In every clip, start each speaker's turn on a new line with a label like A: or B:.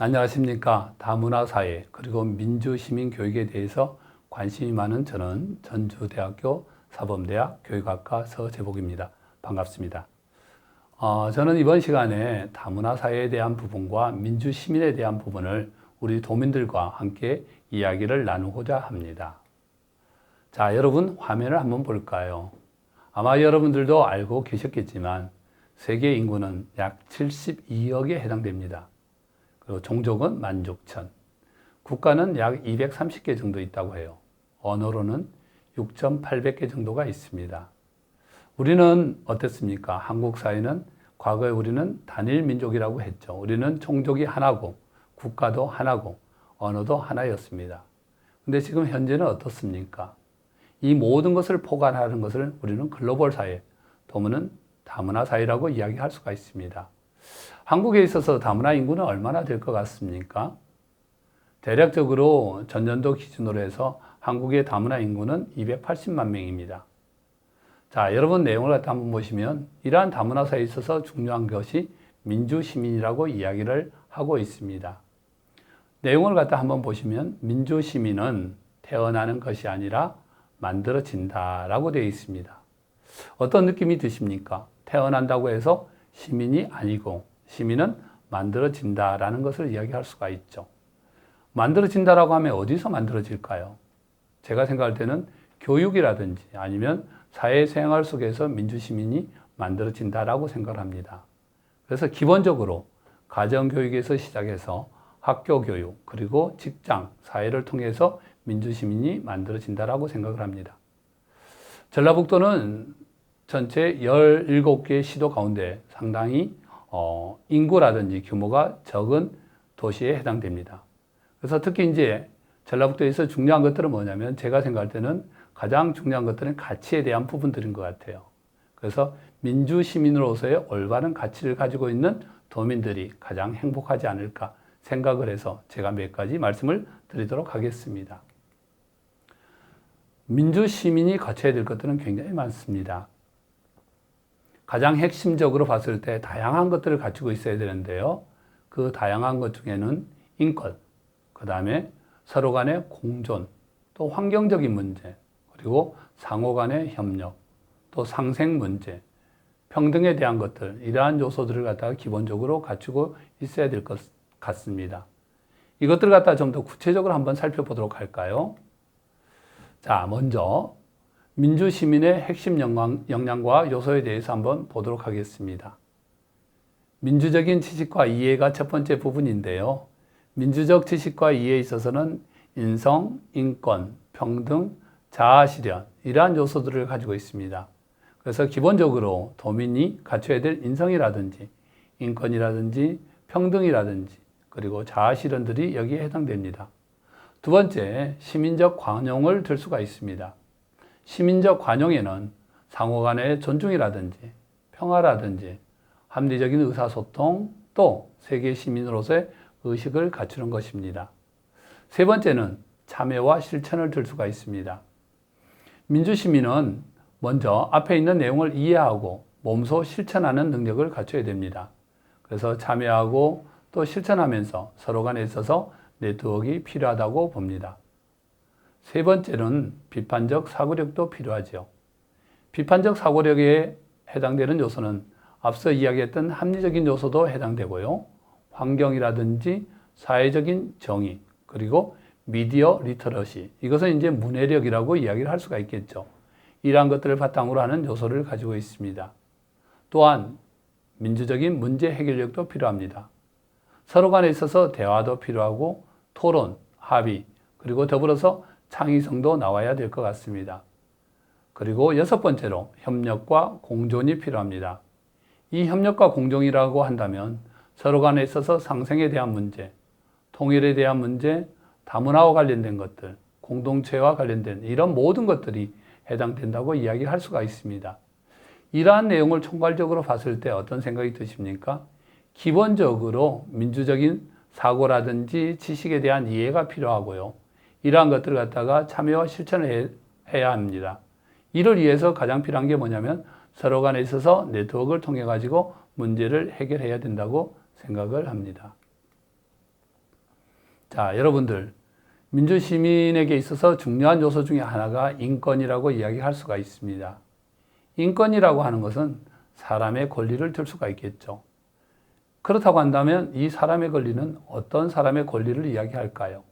A: 안녕하십니까. 다문화사회 그리고 민주시민교육에 대해서 관심이 많은 저는 전주대학교 사범대학 교육학과 서재복입니다. 반갑습니다. 저는 이번 시간에 다문화사회에 대한 부분과 민주시민에 대한 부분을 우리 도민들과 함께 이야기를 나누고자 합니다. 자, 여러분 화면을 한번 볼까요? 아마 여러분들도 알고 계셨겠지만 세계 인구는 약 72억에 해당됩니다. 그리고 종족은 16,000, 국가는 약 230개 정도 있다고 해요. 언어로는 6,800개 정도가 있습니다. 우리는 어땠습니까? 한국 사회는 과거에 우리는 단일 민족이라고 했죠. 우리는 종족이 하나고 국가도 하나고 언어도 하나였습니다. 근데 지금 현재는 어떻습니까? 이 모든 것을 포괄하는 것을 우리는 글로벌 사회, 또는 다문화 사회라고 이야기할 수가 있습니다. 한국에 있어서 다문화 인구는 얼마나 될 것 같습니까? 대략적으로 전년도 기준으로 해서 한국의 다문화 인구는 280만 명입니다. 자, 여러분 내용을 갖다 한번 보시면 이러한 다문화 사회에 있어서 중요한 것이 민주시민이라고 이야기를 하고 있습니다. 내용을 갖다 한번 보시면 민주시민은 태어나는 것이 아니라 만들어진다라고 되어 있습니다. 어떤 느낌이 드십니까? 태어난다고 해서 시민이 아니고 시민은 만들어진다라는 것을 이야기할 수가 있죠. 만들어진다라고 하면 어디서 만들어질까요? 제가 생각할 때는 교육이라든지 아니면 사회생활 속에서 민주시민이 만들어진다라고 생각합니다. 그래서 기본적으로 가정교육에서 시작해서 학교교육 그리고 직장, 사회를 통해서 민주시민이 만들어진다라고 생각을 합니다. 전라북도는 전체 17개의 시도 가운데 상당히 인구라든지 규모가 적은 도시에 해당됩니다. 그래서 특히 이제 전라북도에서 중요한 것들은 뭐냐면 제가 생각할 때는 가장 중요한 것들은 가치에 대한 부분들인 것 같아요. 그래서 민주시민으로서의 올바른 가치를 가지고 있는 도민들이 가장 행복하지 않을까 생각을 해서 제가 몇 가지 말씀을 드리도록 하겠습니다. 민주시민이 갖춰야 될 것들은 굉장히 많습니다. 가장 핵심적으로 봤을 때 다양한 것들을 갖추고 있어야 되는데요. 그 다양한 것 중에는 인권, 그 다음에 서로 간의 공존, 또 환경적인 문제, 그리고 상호 간의 협력, 또 상생 문제, 평등에 대한 것들, 이러한 요소들을 갖다가 기본적으로 갖추고 있어야 될 것 같습니다. 이것들을 갖다가 좀 더 구체적으로 한번 살펴보도록 할까요? 자, 먼저 민주시민의 핵심 역량과 요소에 대해서 한번 보도록 하겠습니다. 민주적인 지식과 이해가 첫 번째 부분인데요. 민주적 지식과 이해에 있어서는 인성, 인권, 평등, 자아실현 이러한 요소들을 가지고 있습니다. 그래서 기본적으로 도민이 갖춰야 될 인성이라든지 인권이라든지 평등이라든지 그리고 자아실현들이 여기에 해당됩니다. 두 번째, 시민적 관용을 들 수가 있습니다. 시민적 관용에는 상호 간의 존중이라든지 평화라든지 합리적인 의사소통 또 세계 시민으로서의 의식을 갖추는 것입니다. 세 번째는 참여와 실천을 들 수가 있습니다. 민주시민은 먼저 앞에 있는 내용을 이해하고 몸소 실천하는 능력을 갖춰야 됩니다. 그래서 참여하고 또 실천하면서 서로 간에 있어서 네트워크가 필요하다고 봅니다. 세 번째는 비판적 사고력도 필요하죠. 비판적 사고력에 해당되는 요소는 앞서 이야기했던 합리적인 요소도 해당되고요. 환경이라든지 사회적인 정의, 그리고 미디어 리터러시, 이것은 이제 문해력이라고 이야기를 할 수가 있겠죠. 이러한 것들을 바탕으로 하는 요소를 가지고 있습니다. 또한 민주적인 문제 해결력도 필요합니다. 서로 간에 있어서 대화도 필요하고 토론, 합의, 그리고 더불어서 창의성도 나와야 될 것 같습니다. 그리고 여섯 번째로 협력과 공존이 필요합니다. 이 협력과 공존이라고 한다면 서로 간에 있어서 상생에 대한 문제, 통일에 대한 문제, 다문화와 관련된 것들, 공동체와 관련된 이런 모든 것들이 해당된다고 이야기할 수가 있습니다. 이러한 내용을 총괄적으로 봤을 때 어떤 생각이 드십니까? 기본적으로 민주적인 사고라든지 지식에 대한 이해가 필요하고요. 이러한 것들을 갖다가 참여와 실천을 해야 합니다. 이를 위해서 가장 필요한 게 뭐냐면 서로 간에 있어서 네트워크를 통해 가지고 문제를 해결해야 된다고 생각을 합니다. 자, 여러분들, 민주시민에게 있어서 중요한 요소 중에 하나가 인권이라고 이야기할 수가 있습니다. 인권이라고 하는 것은 사람의 권리를 들 수가 있겠죠. 그렇다고 한다면 이 사람의 권리는 어떤 사람의 권리를 이야기할까요?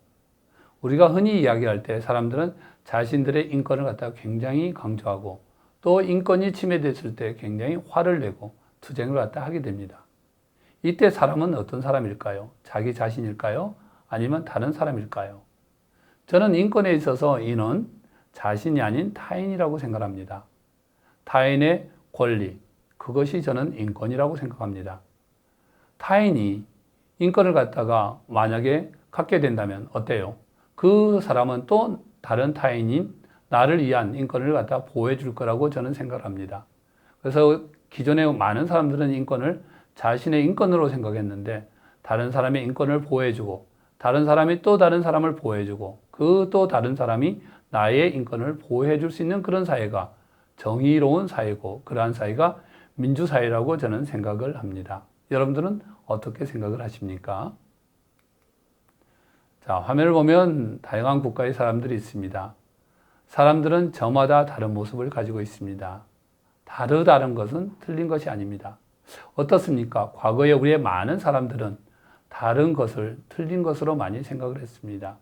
A: 우리가 흔히 이야기할 때 사람들은 자신들의 인권을 갖다가 굉장히 강조하고 또 인권이 침해됐을 때 굉장히 화를 내고 투쟁을 갖다 하게 됩니다. 이때 사람은 어떤 사람일까요? 자기 자신일까요? 아니면 다른 사람일까요? 저는 인권에 있어서 이는 자신이 아닌 타인이라고 생각합니다. 타인의 권리, 그것이 저는 인권이라고 생각합니다. 타인이 인권을 갖다가 만약에 갖게 된다면 어때요? 그 사람은 또 다른 타인인 나를 위한 인권을 갖다 보호해 줄 거라고 저는 생각합니다. 그래서 기존에 많은 사람들은 인권을 자신의 인권으로 생각했는데 다른 사람의 인권을 보호해주고 다른 사람이 또 다른 사람을 보호해주고 그 또 다른 사람이 나의 인권을 보호해 줄 수 있는 그런 사회가 정의로운 사회고 그러한 사회가 민주사회라고 저는 생각을 합니다. 여러분들은 어떻게 생각을 하십니까? 자, 화면을 보면 다양한 국가의 사람들이 있습니다. 사람들은 저마다 다른 모습을 가지고 있습니다. 다른 것은 틀린 것이 아닙니다. 어떻습니까? 과거에 우리의 많은 사람들은 다른 것을 틀린 것으로 많이 생각을 했습니다.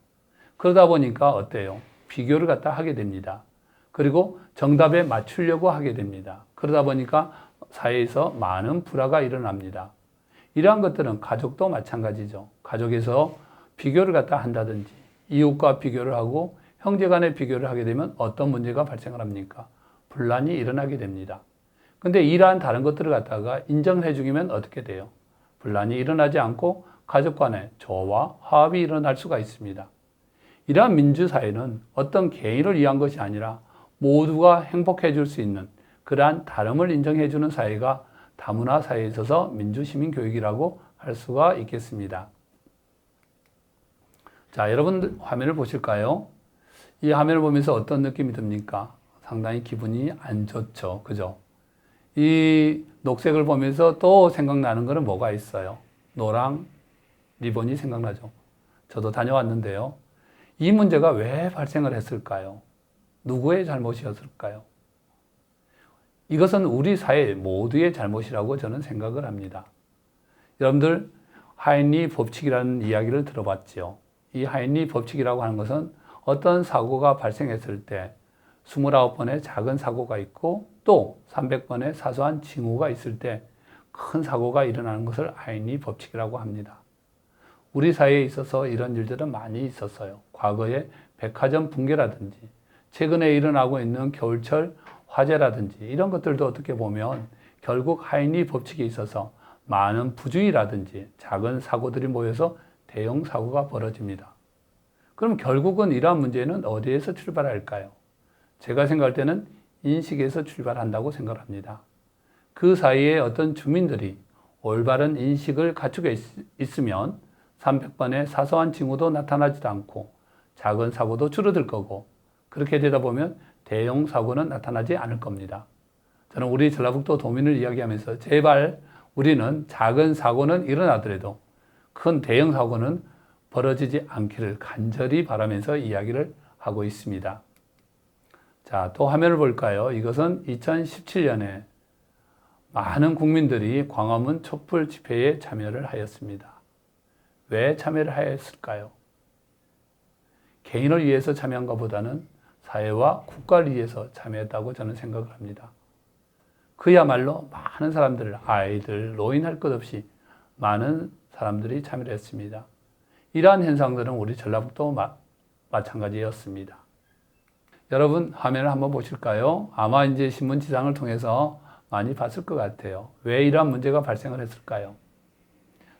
A: 그러다 보니까 어때요? 비교를 갖다 하게 됩니다. 그리고 정답에 맞추려고 하게 됩니다. 그러다 보니까 사회에서 많은 불화가 일어납니다. 이러한 것들은 가족도 마찬가지죠. 가족에서 비교를 갖다 한다든지 이웃과 비교를 하고 형제 간의 비교를 하게 되면 어떤 문제가 발생을 합니까? 분란이 일어나게 됩니다. 근데 이러한 다른 것들을 갖다가 인정해 주기면 어떻게 돼요? 분란이 일어나지 않고 가족 간의 조화, 화합이 일어날 수가 있습니다. 이러한 민주사회는 어떤 개인을 위한 것이 아니라 모두가 행복해 줄 수 있는 그러한 다름을 인정해 주는 사회가 다문화 사회에 있어서 민주시민교육이라고 할 수가 있겠습니다. 자, 여러분 화면을 보실까요? 이 화면을 보면서 어떤 느낌이 듭니까? 상당히 기분이 안 좋죠. 그죠? 이 녹색을 보면서 또 생각나는 것은 뭐가 있어요? 노랑 리본이 생각나죠. 저도 다녀왔는데요. 이 문제가 왜 발생을 했을까요? 누구의 잘못이었을까요? 이것은 우리 사회 모두의 잘못이라고 저는 생각을 합니다. 여러분들 하인리 법칙이라는 이야기를 들어봤죠. 이 하인리 법칙이라고 하는 것은 어떤 사고가 발생했을 때 29번의 작은 사고가 있고 또 300번의 사소한 징후가 있을 때 큰 사고가 일어나는 것을 하인리 법칙이라고 합니다. 우리 사회에 있어서 이런 일들은 많이 있었어요. 과거에 백화점 붕괴라든지 최근에 일어나고 있는 겨울철 화재라든지 이런 것들도 어떻게 보면 결국 하인리 법칙에 있어서 많은 부주의라든지 작은 사고들이 모여서 대형 사고가 벌어집니다. 그럼 결국은 이러한 문제는 어디에서 출발할까요? 제가 생각할 때는 인식에서 출발한다고 생각합니다. 그 사이에 어떤 주민들이 올바른 인식을 갖추고 있으면 300번의 사소한 징후도 나타나지도 않고 작은 사고도 줄어들 거고 그렇게 되다 보면 대형 사고는 나타나지 않을 겁니다. 저는 우리 전라북도 도민을 이야기하면서 제발 우리는 작은 사고는 일어나더라도 큰 대형 사고는 벌어지지 않기를 간절히 바라면서 이야기를 하고 있습니다. 자, 또 화면을 볼까요? 이것은 2017년에 많은 국민들이 광화문 촛불 집회에 참여를 하였습니다. 왜 참여를 하였을까요? 개인을 위해서 참여한 것보다는 사회와 국가를 위해서 참여했다고 저는 생각을 합니다. 그야말로 많은 사람들, 아이들, 노인 할 것 없이 많은 사람들이 참여를 했습니다. 이러한 현상들은 우리 전라북도 마찬가지였습니다. 여러분 화면을 한번 보실까요? 아마 이제 신문지상을 통해서 많이 봤을 것 같아요. 왜 이러한 문제가 발생을 했을까요?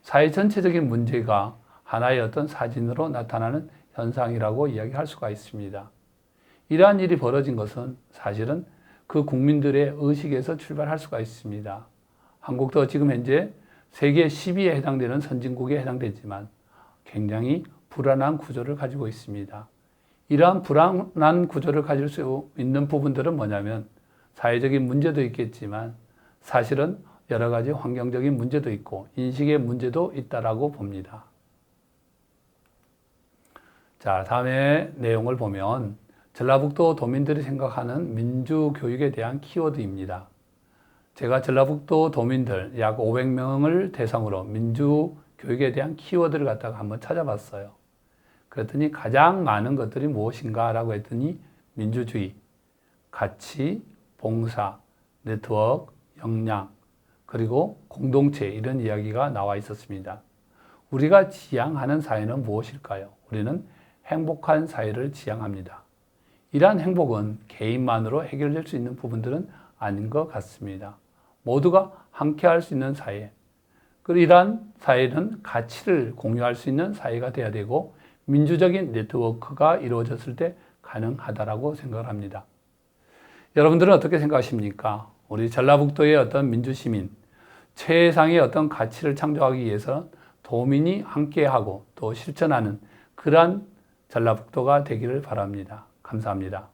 A: 사회 전체적인 문제가 하나의 어떤 사진으로 나타나는 현상이라고 이야기할 수가 있습니다. 이러한 일이 벌어진 것은 사실은 그 국민들의 의식에서 출발할 수가 있습니다. 한국도 지금 현재 세계 10위에 해당되는 선진국에 해당되지만 굉장히 불안한 구조를 가지고 있습니다. 이러한 불안한 구조를 가질 수 있는 부분들은 뭐냐면 사회적인 문제도 있겠지만 사실은 여러 가지 환경적인 문제도 있고 인식의 문제도 있다라고 봅니다. 자, 다음에 내용을 보면 전라북도 도민들이 생각하는 민주교육에 대한 키워드입니다. 제가 전라북도 도민들 약 500명을 대상으로 민주교육에 대한 키워드를 갖다가 한번 찾아봤어요. 그랬더니 가장 많은 것들이 무엇인가 라고 했더니 민주주의, 가치, 봉사, 네트워크, 역량, 그리고 공동체 이런 이야기가 나와 있었습니다. 우리가 지향하는 사회는 무엇일까요? 우리는 행복한 사회를 지향합니다. 이러한 행복은 개인만으로 해결될 수 있는 부분들은 아닌 것 같습니다. 모두가 함께 할 수 있는 사회, 그리고 이러한 사회는 가치를 공유할 수 있는 사회가 돼야 되고 민주적인 네트워크가 이루어졌을 때 가능하다라고 생각을 합니다. 여러분들은 어떻게 생각하십니까? 우리 전라북도의 어떤 민주시민, 최상의 어떤 가치를 창조하기 위해서 도민이 함께하고 또 실천하는 그러한 전라북도가 되기를 바랍니다. 감사합니다.